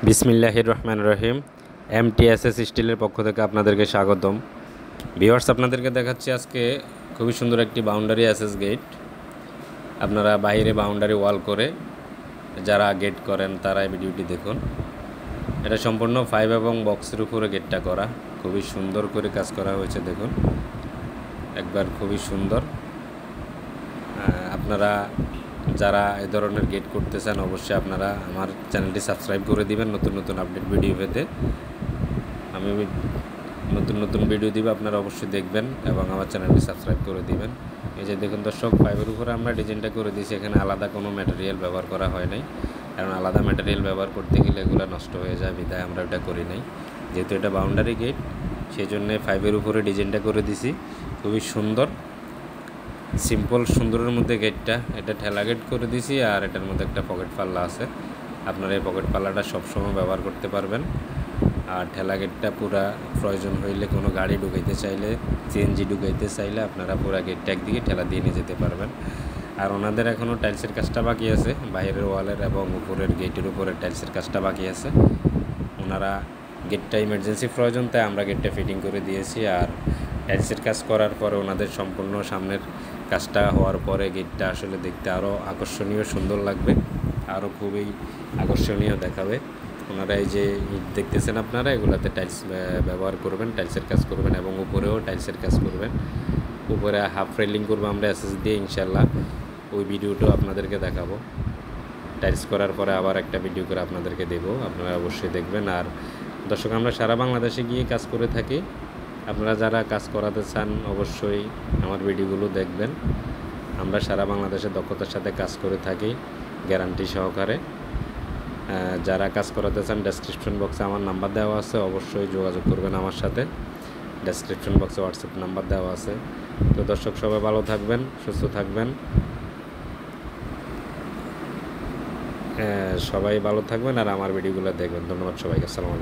বিসমিল্লাহির রহমানির রহিম। এমটিএসএস স্টিলের পক্ষ থেকে আপনাদেরকে স্বাগতম। ভিউয়ার্স, আপনাদেরকে দেখাচ্ছি আজকে খুবই সুন্দর একটি বাউন্ডারি অ্যাসেস গেট। আপনারা বাইরে বাউন্ডারি ওয়াল করে যারা গেট করেন তারা এই ভিডিওটি দেখুন। এটা সম্পূর্ণ 5 এবং বক্সের উপরে গেটটা করা, খুবই সুন্দর করে কাজ করা হয়েছে। দেখুন একবার খুবই সুন্দর। আপনারা যারা এই ধরনের গেট করতে চান অবশ্যই আপনারা আমার চ্যানেলটি সাবস্ক্রাইব করে দিবেন নতুন নতুন আপডেট ভিডিও পেতে। আমি নতুন নতুন ভিডিও দিব, আপনারা অবশ্যই দেখবেন এবং আমার চ্যানেলটি সাবস্ক্রাইব করে দিবেন। এই যে দেখুন দর্শক, ফাইবের উপরে আমরা ডিজাইনটা করে দিয়েছি। এখানে আলাদা কোনো ম্যাটেরিয়াল ব্যবহার করা হয় নাই, কারণ আলাদা ম্যাটেরিয়াল ব্যবহার করতে গেলে এগুলো নষ্ট হয়ে যায়, বিধায় আমরা এটা করি নাই। যেহেতু এটা বাউন্ডারি গেট, সেই জন্যে ফাইবের উপরে ডিজাইনটা করে দিছি। খুবই সুন্দর, সিম্পল সুন্দরের মধ্যে গেটটা। এটা ঠেলা গেট করে দিছি, আর এটার মধ্যে একটা পকেট পাল্লা আছে। আপনারা এই পকেট পাল্লাটা সবসময় ব্যবহার করতে পারবেন। আর ঠেলা গেটটা পুরা প্রয়োজন হইলে কোনো গাড়ি ঢুকাইতে চাইলে, সিএনজি ঢুকাইতে চাইলে আপনারা পুরা গেটটা একদিকে ঠেলা দিয়ে নিয়ে যেতে পারবেন। আর ওনাদের এখনও টাইলসের কাজটা বাকি আছে, বাইরের ওয়ালের এবং উপরের গেটের উপরে টাইলসের কাজটা বাকি আছে। ওনারা গেটটা ইমার্জেন্সি প্রয়োজন, তাই আমরা গেটটা ফিটিং করে দিয়েছি। আর টাইলসের কাজ করার পরে ওনাদের সম্পূর্ণ সামনের কাজটা হওয়ার পরে গেটটা আসলে দেখতে আরও আকর্ষণীয় সুন্দর লাগবে, আরও খুবই আকর্ষণীয় দেখাবে। ওনারা এই যে ইট দেখতেছেন আপনারা, এগুলাতে টাইলস ব্যবহার করবেন, টাইলসের কাজ করবেন এবং উপরেও টাইলসের কাজ করবেন। উপরে হাফ রেলিং করবো আমরা এসএস দিয়ে, ইনশাল্লাহ ওই ভিডিওটাও আপনাদেরকে দেখাবো। টাইলস করার পরে আবার একটা ভিডিও করে আপনাদেরকে দেবো, আপনারা অবশ্যই দেখবেন। আর দর্শক, আমরা সারা বাংলাদেশে গিয়ে কাজ করে থাকি। আপনারা যারা কাজ করাতে চান অবশ্যই আমার ভিডিওগুলো দেখবেন। আমরা সারা বাংলাদেশে দক্ষতার সাথে কাজ করে থাকি, গ্যারান্টি সহকারে। যারা কাজ করাতে চান ডেসক্রিপশন বক্সে আমার নাম্বার দেওয়া আছে, অবশ্যই যোগাযোগ করবেন আমার সাথে। ডেসক্রিপশন বক্সে হোয়াটসঅ্যাপ নাম্বার দেওয়া আছে। তো দর্শক, সবাই ভালো থাকবেন, সুস্থ থাকবেন, সবাই ভালো থাকবেন আর আমার ভিডিওগুলো দেখবেন। ধন্যবাদ সবাইকে। আসসালামু আলাইকুম।